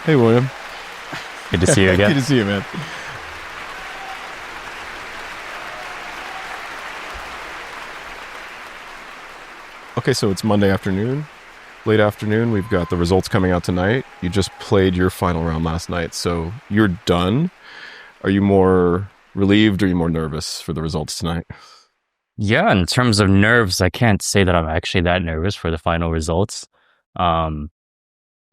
Hey, William. Good to see you again. Good to see you, man. Okay, so it's Monday afternoon, late afternoon. We've got the results coming out tonight. You just played your final round last night, so you're done. Are you more relieved or are you more nervous for the results tonight? Yeah, in terms of nerves, I can't say that I'm actually that nervous for the final results. Um,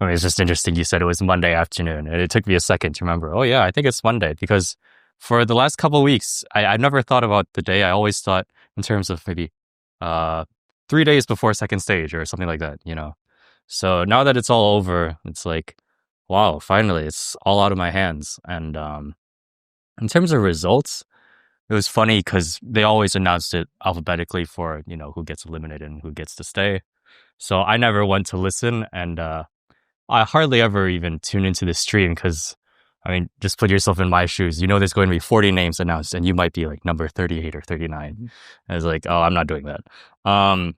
it's just interesting you said it was Monday afternoon, and it took me a second to remember, oh yeah, I think it's Monday, because for the last couple of weeks, I've never thought about the day. I always thought in terms of maybe uh, 3 days before second stage or something like that. So now that it's all over, it's like, wow, finally, it's all out of my hands. And in terms of results, it was funny because they always announced it alphabetically for, who gets eliminated and who gets to stay. So I never went to listen, and I hardly ever even tune into the stream because, I mean, just put yourself in my shoes. You know there's going to be 40 names announced, and you might be like number 38 or 39. And it's like, oh, I'm not doing that.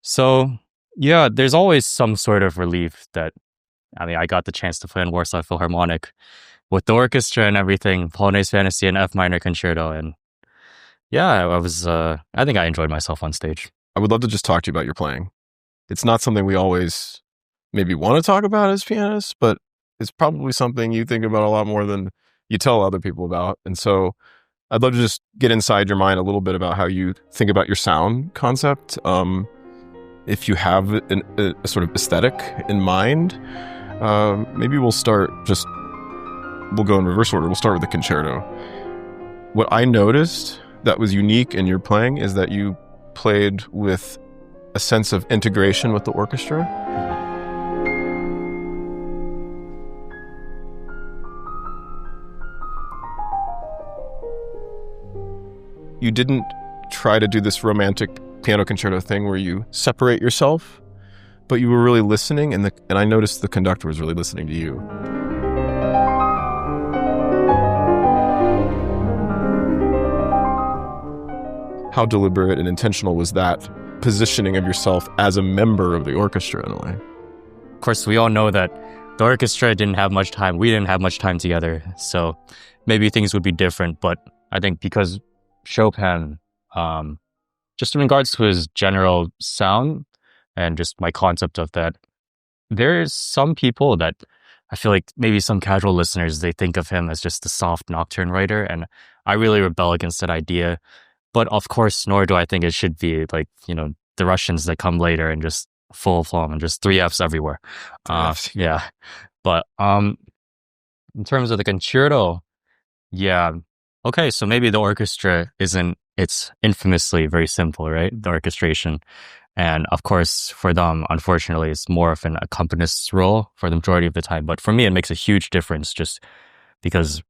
So, yeah, there's always some sort of relief that, I mean, I got the chance to play in Warsaw Philharmonic with the orchestra and everything, Polonaise-Fantasy and F minor concerto. And yeah, I think I enjoyed myself on stage. I would love to just talk to you about your playing. It's not something we always maybe want to talk about as pianists, but it's probably something you think about a lot more than you tell other people about. And so I'd love to just get inside your mind a little bit about how you think about your sound concept. If you have a sort of aesthetic in mind, maybe we'll go in reverse order. We'll start with the concerto. What I noticed that was unique in your playing is that you played with a sense of integration with the orchestra. You didn't try to do this romantic piano concerto thing where you separate yourself, but you were really listening, and I noticed the conductor was really listening to you. How deliberate and intentional was that positioning of yourself as a member of the orchestra in a way? Of course, we all know that the orchestra didn't have much time. We didn't have much time together. So maybe things would be different. But I think because Chopin, just in regards to his general sound and just my concept of that, there's some people that I feel like maybe some casual listeners, they think of him as just a soft nocturne writer. And I really rebel against that idea. But of course, nor do I think it should be like, the Russians that come later and just full flom and just 3Fs everywhere. Yeah. But in terms of the concerto, yeah. Okay, so maybe the orchestra it's infamously very simple, right? The orchestration. And of course, for them, unfortunately, it's more of an accompanist's role for the majority of the time. But for me, it makes a huge difference just because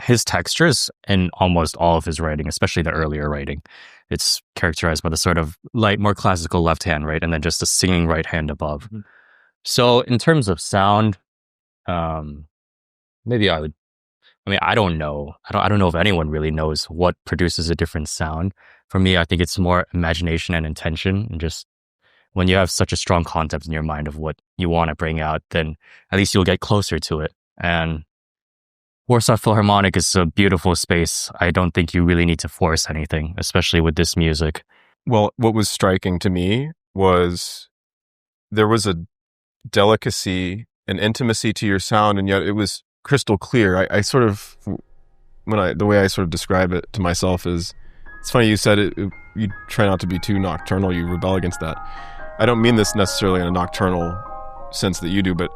his textures in almost all of his writing, especially the earlier writing, it's characterized by the sort of light, more classical left hand, right? And then just the singing right hand above. Mm-hmm. So in terms of sound, maybe I don't know. I don't know if anyone really knows what produces a different sound. For me, I think it's more imagination and intention. And just when you have such a strong concept in your mind of what you want to bring out, then at least you'll get closer to it. And Warsaw Philharmonic is a beautiful space. I don't think you really need to force anything, especially with this music. Well, what was striking to me was there was a delicacy and intimacy to your sound, and yet it was crystal clear. I sort of, the way I sort of describe it to myself is, it's funny you said it, you try not to be too nocturnal, you rebel against that. I don't mean this necessarily in a nocturnal sense that you do, but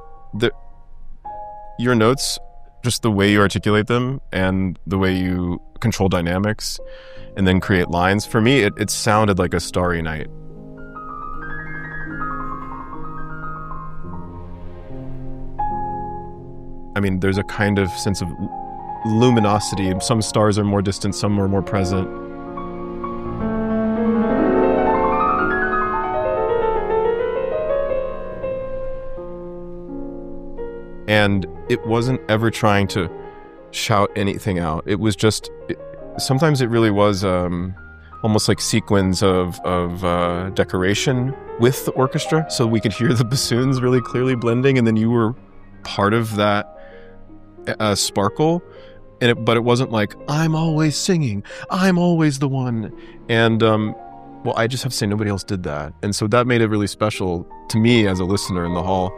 your notes, just the way you articulate them and the way you control dynamics and then create lines, for me, it sounded like a starry night. I mean, there's a kind of sense of luminosity. Some stars are more distant, some are more present. And it wasn't ever trying to shout anything out. It was just, sometimes it really was almost like sequins of decoration with the orchestra. So we could hear the bassoons really clearly blending, and then you were part of that sparkle. But it wasn't like, I'm always singing, I'm always the one. And well, I just have to say nobody else did that. And so that made it really special to me as a listener in the hall.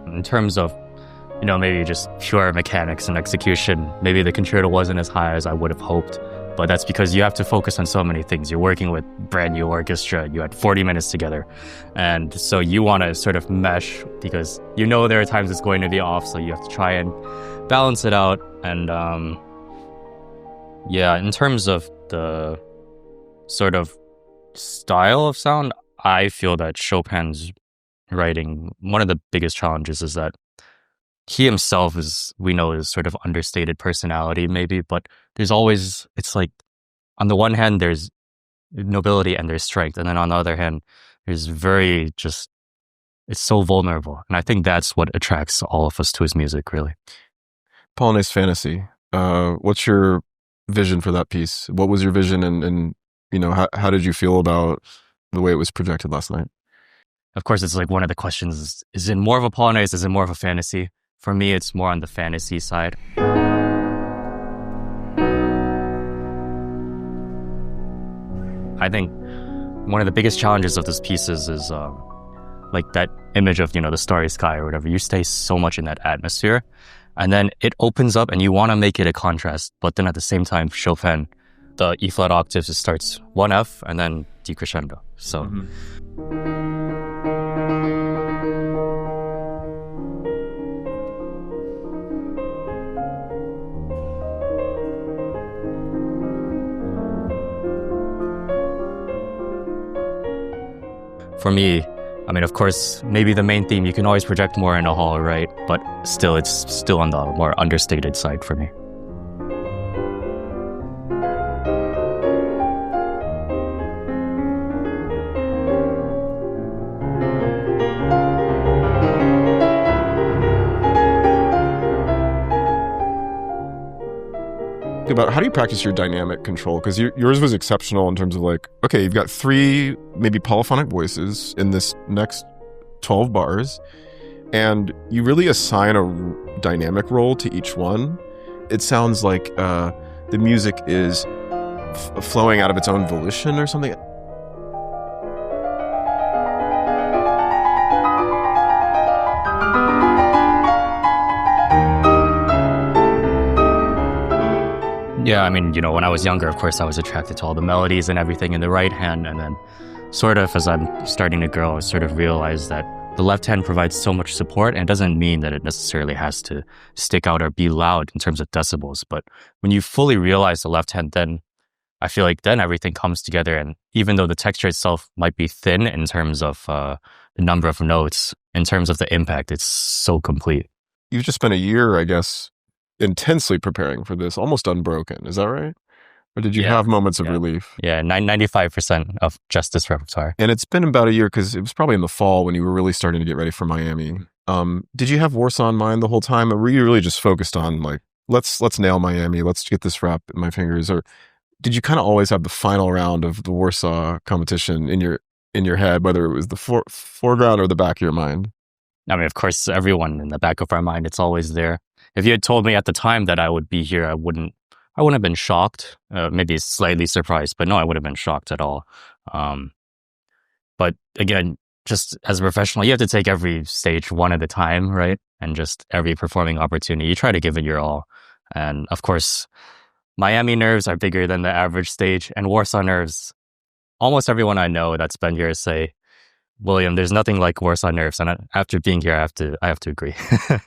In terms of, maybe just pure mechanics and execution, maybe the concerto wasn't as high as I would have hoped, but that's because you have to focus on so many things. You're working with brand new orchestra, you had 40 minutes together, and so you want to sort of mesh because there are times it's going to be off, so you have to try and balance it out. And in terms of the sort of style of sound, I feel that Chopin's writing, one of the biggest challenges is that he himself is sort of understated personality maybe, but there's always, it's like, on the one hand there's nobility and there's strength, and then on the other hand there's it's so vulnerable, and I think that's what attracts all of us to his music, really. Polonaise-Fantasy, what's your vision for that piece? What was your vision, and how did you feel about the way it was projected last night? Of course, it's like one of the questions, is it more of a Polonaise, is it more of a fantasy? For me, it's more on the fantasy side. I think one of the biggest challenges of this piece is like that image of, the starry sky or whatever. You stay so much in that atmosphere, and then it opens up and you want to make it a contrast, but then at the same time, Chopin, the E flat octaves, it starts 1F and then decrescendo. So... For me, of course, maybe the main theme, you can always project more in a hall, right? But still, it's still on the more understated side for me. About how do you practice your dynamic control? Because yours was exceptional in terms of like, okay, you've got 3 maybe polyphonic voices in this next 12 bars, and you really assign a dynamic role to each one. It sounds like the music is flowing out of its own volition or something. Yeah, when I was younger, of course, I was attracted to all the melodies and everything in the right hand. And then sort of as I'm starting to grow, I sort of realized that the left hand provides so much support, and it doesn't mean that it necessarily has to stick out or be loud in terms of decibels. But when you fully realize the left hand, then I feel like then everything comes together. And even though the texture itself might be thin in terms of the number of notes, in terms of the impact, it's so complete. You've just spent a year, I guess, intensely preparing for this, almost unbroken. Is that right? Or did you have moments of relief? Yeah, 95% of just this repertoire. And it's been about a year, because it was probably in the fall when you were really starting to get ready for Miami. Did you have Warsaw in mind the whole time, or were you really just focused on like, let's nail Miami, let's get this wrap in my fingers? Or did you kind of always have the final round of the Warsaw competition in your head, whether it was the foreground or the back of your mind? Of course, everyone in the back of our mind, it's always there. If you had told me at the time that I would be here, I wouldn't have been shocked, maybe slightly surprised, but no, I wouldn't have been shocked at all. But again, just as a professional, you have to take every stage one at a time, right? And just every performing opportunity, you try to give it your all. And of course, Miami nerves are bigger than the average stage, and Warsaw nerves, almost everyone I know that's been here say, William, there's nothing like Warsaw nerves, and after being here, I have to agree.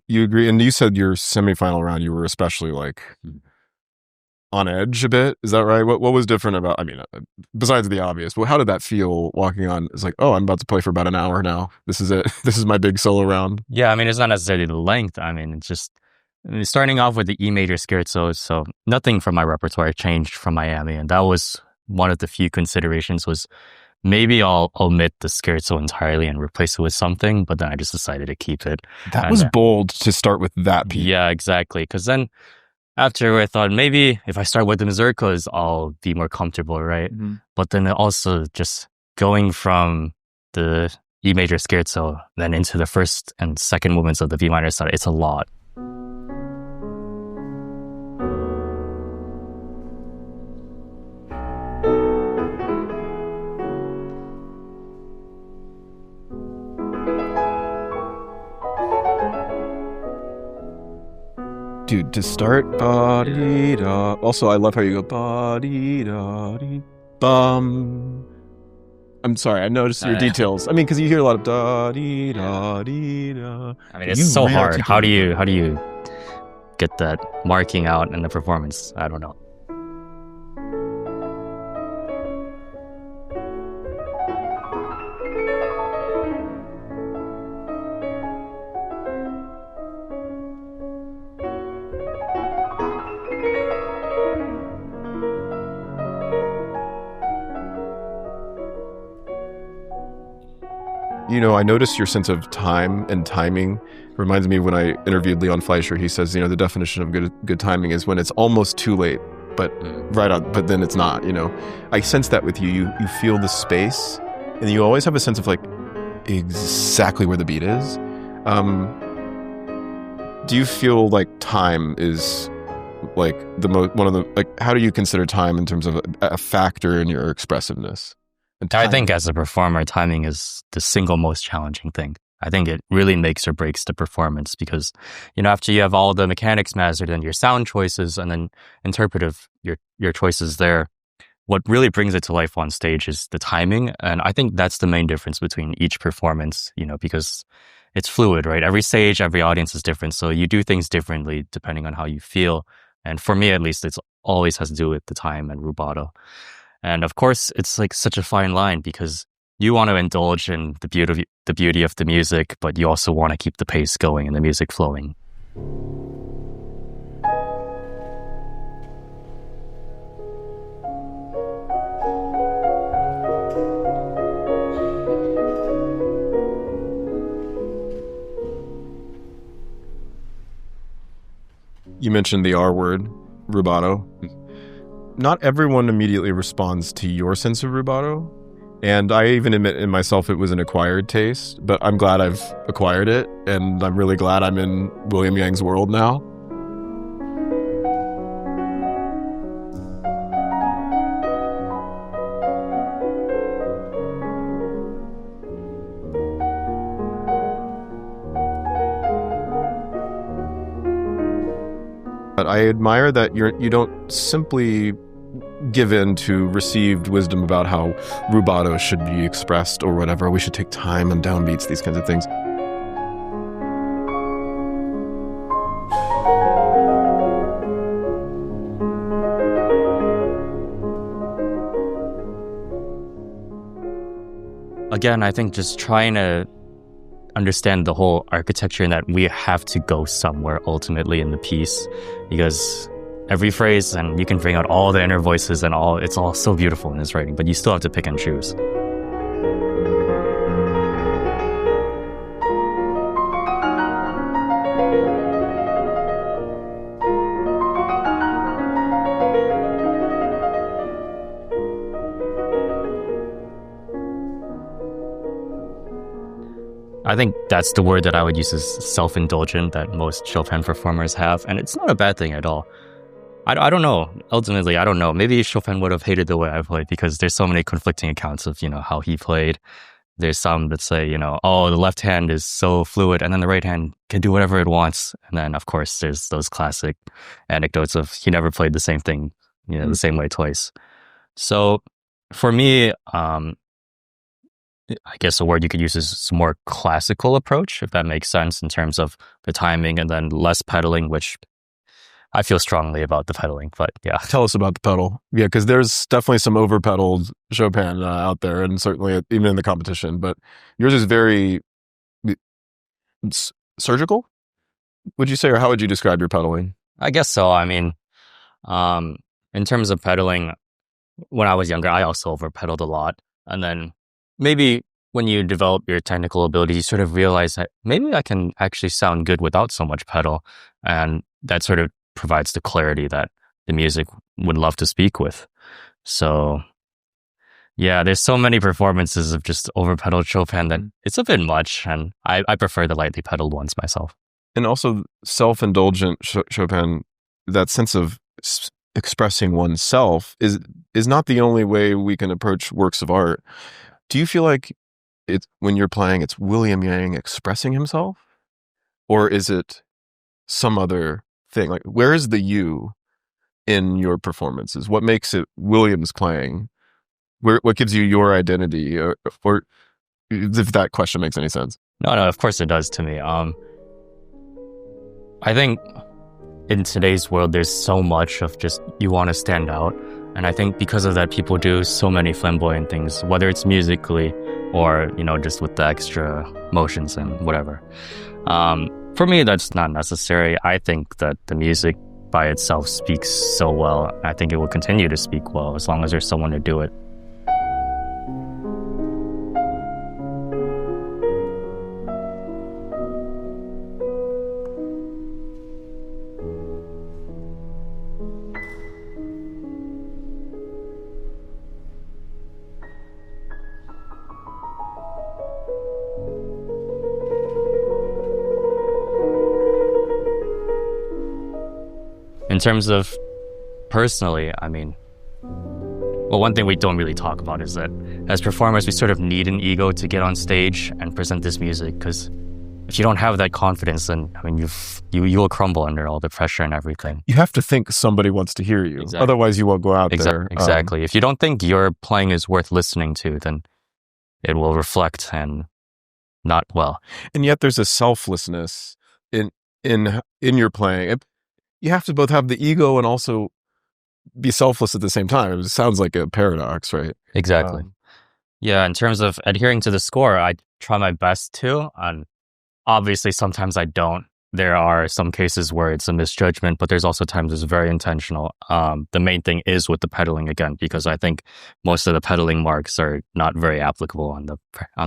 You agree, and you said your semifinal round, you were especially like on edge a bit. Is that right? What was different about? Besides the obvious, but how did that feel walking on? It's like, oh, I'm about to play for about an hour now. This is it. This is my big solo round. Yeah, it's not necessarily the length. It's just Starting off with the E major scherzo, so nothing from my repertoire changed from Miami, and that was one of the few considerations. Was maybe I'll omit the scherzo entirely and replace it with something, but then I just decided to keep it. That was bold to start with that piece. Yeah, exactly. Because then after I thought maybe if I start with the mazurkas, I'll be more comfortable, right? Mm-hmm. But then also just going from the E major scherzo then into the first and second movements of the V minor sonata, it's a lot. Dude, to start, ba-dee-da. Also, I love how you go ba-dee-da-dee-bum. I'm sorry, I noticed your details. I mean, because you hear a lot of da-dee-da-dee-da. I mean, it's so hard. How do you get that marking out in the performance? I don't know. You know, I noticed your sense of time and timing. It reminds me of when I interviewed Leon Fleischer. He says, you know, the definition of good timing is when it's almost too late, but right on, but then it's not. You know, I sense that with you. You feel the space, and you always have a sense of like exactly where the beat is. Do you feel like time is like one of the like? How do you consider time in terms of a factor in your expressiveness? I think as a performer, timing is the single most challenging thing. I think it really makes or breaks the performance because, you know, after you have all the mechanics mastered and your sound choices and then interpretive, your choices there, what really brings it to life on stage is the timing. And I think that's the main difference between each performance, you know, because it's fluid, right? Every stage, every audience is different. So you do things differently depending on how you feel. And for me, at least, it's always has to do with the time and rubato. And of course, it's like such a fine line because you want to indulge in the beauty of the music, but you also want to keep the pace going and the music flowing. You mentioned the R word, rubato. Not everyone immediately responds to your sense of rubato. And I even admit in myself it was an acquired taste, but I'm glad I've acquired it. And I'm really glad I'm in William Yang's world now. But I admire that you don't simply give in to received wisdom about how rubato should be expressed or whatever. We should take time and downbeats, these kinds of things. Again, I think just trying to understand the whole architecture and that we have to go somewhere ultimately in the piece because every phrase and you can bring out all the inner voices and it's all so beautiful in his writing, but you still have to pick and choose. I think that's the word that I would use as self-indulgent that most Chopin performers have, and it's not a bad thing at all. I don't know. Ultimately, I don't know. Maybe Chopin would have hated the way I played because there's so many conflicting accounts of, you know, how he played. There's some that say, you know, oh, the left hand is so fluid and then the right hand can do whatever it wants. And then, of course, there's those classic anecdotes of he never played the same thing, you know, the same way twice. So for me, I guess a word you could use is a more classical approach, if that makes sense, in terms of the timing and then less pedaling, which I feel strongly about the pedaling, but yeah. Tell us about the pedal. Yeah, because there's definitely some over-pedaled Chopin out there, and certainly even in the competition, but yours is very surgical? would you say, or how would you describe your pedaling? I guess so. I mean, in terms of pedaling, when I was younger, I also over pedaled a lot. And then maybe when you develop your technical ability, you sort of realize that maybe I can actually sound good without so much pedal. And that sort of provides the clarity that the music would love to speak with. So yeah, there's so many performances of just over pedaled Chopin that it's a bit much. And I prefer the lightly pedaled ones myself. And also self-indulgent Chopin, that sense of expressing oneself is not the only way we can approach works of art. Do you feel like it's, when you're playing, it's William Yang expressing himself? Or is it some other thing? Like, where is the you in your performances? What makes it William's playing? What gives you your identity? Or if that question makes any sense. No, of course it does to me. I think in today's world, there's so much of just you want to stand out. And I think because of that, people do so many flamboyant things, whether it's musically or, just with the extra motions and whatever. For me, that's not necessary. I think that the music by itself speaks so well. I think it will continue to speak well as long as there's someone to do it. In terms of personally, I mean, well, one thing we don't really talk about is that as performers, we sort of need an ego to get on stage and present this music, because if you don't have that confidence, then I mean, you will crumble under all the pressure and everything. You have to think somebody wants to hear you. Exactly. Otherwise, you won't go out there. Exactly. If you don't think your playing is worth listening to, then it will reflect and not well. And yet, there's a selflessness in your playing. You have to both have the ego and also be selfless at the same time. It sounds like a paradox, right? Exactly. Yeah, in terms of adhering to the score, I try my best to, and obviously sometimes I don't. There are some cases where it's a misjudgment, but there's also times it's very intentional. The main thing is with the pedaling again, because I think most of the pedaling marks are not very applicable on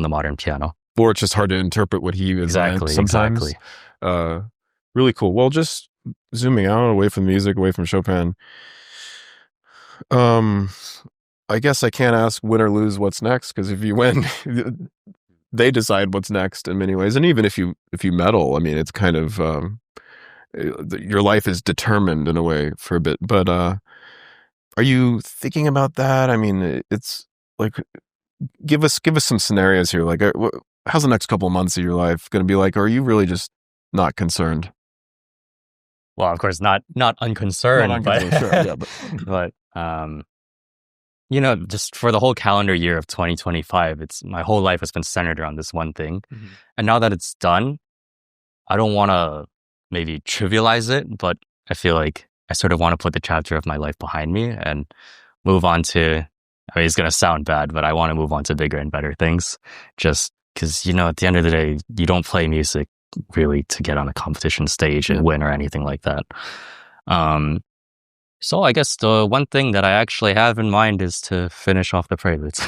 the modern piano. Or it's just hard to interpret what he is exactly, sometimes. Exactly. Really cool. Well, just zooming out, away from music, away from Chopin. I guess I can't ask win or lose what's next, because if you win, they decide what's next in many ways. And even if you medal, I mean, it's kind of your life is determined in a way for a bit. But are you thinking about that? I mean, it's like give us some scenarios here. Like, how's the next couple of months of your life going to be like? Or are you really just not concerned? Well, of course, not unconcerned, but, sure, yeah, but just for the whole calendar year of 2025, my whole life has been centered around this one thing. Mm-hmm. And now that it's done, I don't want to maybe trivialize it, but I feel like I sort of want to put the chapter of my life behind me and move on to, I mean, it's going to sound bad, but I want to move on to bigger and better things, just because, at the end of the day, you don't play music really to get on a competition stage and win or anything like that. So I guess the one thing that I actually have in mind is to finish off the preludes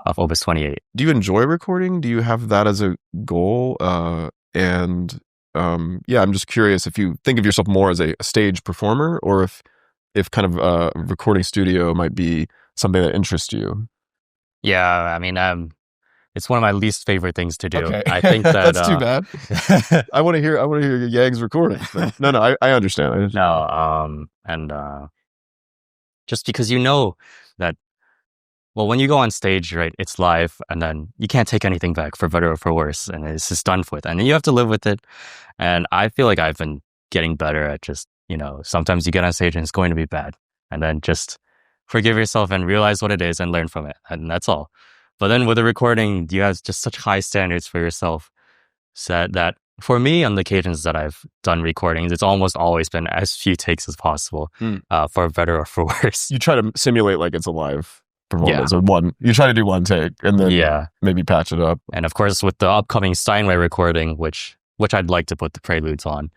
of Opus 28. Do you enjoy recording? Do you have that as a goal? I'm just curious if you think of yourself more as a stage performer, or if kind of a recording studio might be something that interests you. Yeah, I mean, it's one of my least favorite things to do. Okay. I think that that's too bad. I want to hear Yang's recording. No, I understand. Just because that, well, when you go on stage, right, it's live, and then you can't take anything back, for better or for worse, and it's just done with, and then you have to live with it. And I feel like I've been getting better at just, sometimes you get on stage and it's going to be bad, and then just forgive yourself and realize what it is and learn from it, and that's all. But then with the recording, you have just such high standards for yourself, so that for me, on the occasions that I've done recordings, it's almost always been as few takes as possible, for better or for worse. You try to simulate like it's a live performance. Yeah. You try to do one take and then maybe patch it up. And of course, with the upcoming Steinway recording, which which I'd like to put the preludes on.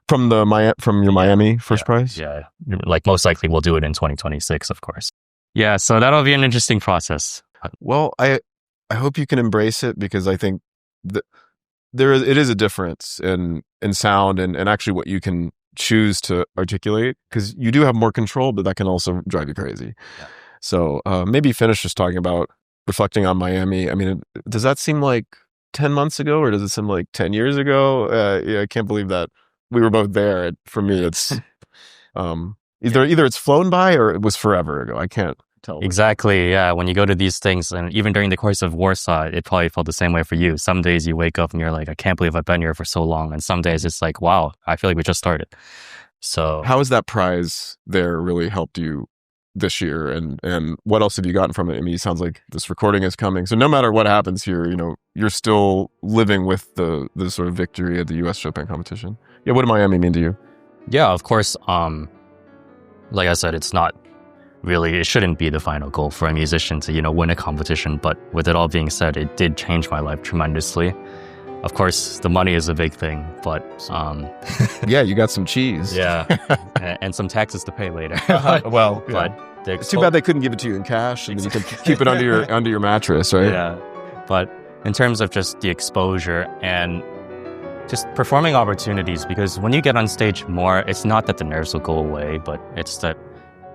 From your Miami first prize? Yeah. Like most likely we'll do it in 2026, of course. Yeah, so that'll be an interesting process. Well, I hope you can embrace it, because I think that it is a difference in sound and actually what you can choose to articulate, because you do have more control, but that can also drive you crazy. Yeah. So maybe finish just talking about reflecting on Miami. I mean, does that seem like 10 months ago, or does it seem like 10 years ago? Yeah, I can't believe that we were both there. For me, it's either it's flown by or it was forever ago. I can't tell. Exactly, yeah. When you go to these things, and even during the course of Warsaw, it probably felt the same way for you. Some days you wake up and you're like, I can't believe I've been here for so long. And some days it's like, wow, I feel like we just started. So how has that prize there really helped you this year, and what else have you gotten from it? I mean, it sounds like this recording is coming, so no matter what happens here, you're still living with the sort of victory at the US Chopin Competition. Yeah, what did Miami mean to you? Yeah, of course. Like I said, it shouldn't be the final goal for a musician to win a competition, but with it all being said, it did change my life tremendously. Of course, the money is a big thing, but yeah, you got some cheese. Yeah, and some taxes to pay later. Well, yeah. But it's too bad they couldn't give it to you in cash, and then you can keep it under your mattress, right? Yeah, but in terms of just the exposure and just performing opportunities, because when you get on stage more, it's not that the nerves will go away, but it's that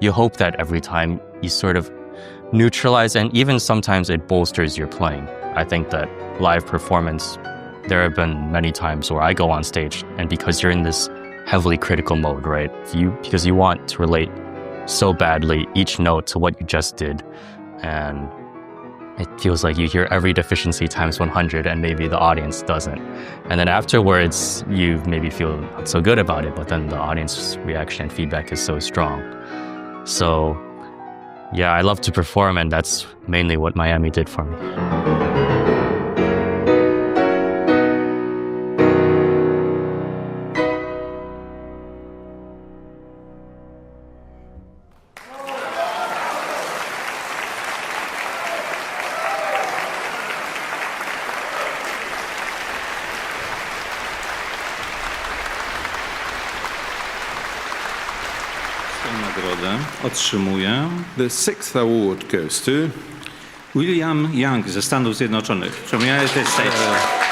you hope that every time you sort of neutralize, and even sometimes it bolsters your playing. I think that live performance, there have been many times where I go on stage, and because you're in this heavily critical mode, right? Because you want to relate so badly each note to what you just did, and it feels like you hear every deficiency times 100, and maybe the audience doesn't. And then afterwards, you maybe feel not so good about it, but then the audience reaction and feedback is so strong. So yeah, I love to perform, and that's mainly what Miami did for me. Nagrodę otrzymuje. The sixth award goes to William Young ze Stanów Zjednoczonych. From the United States.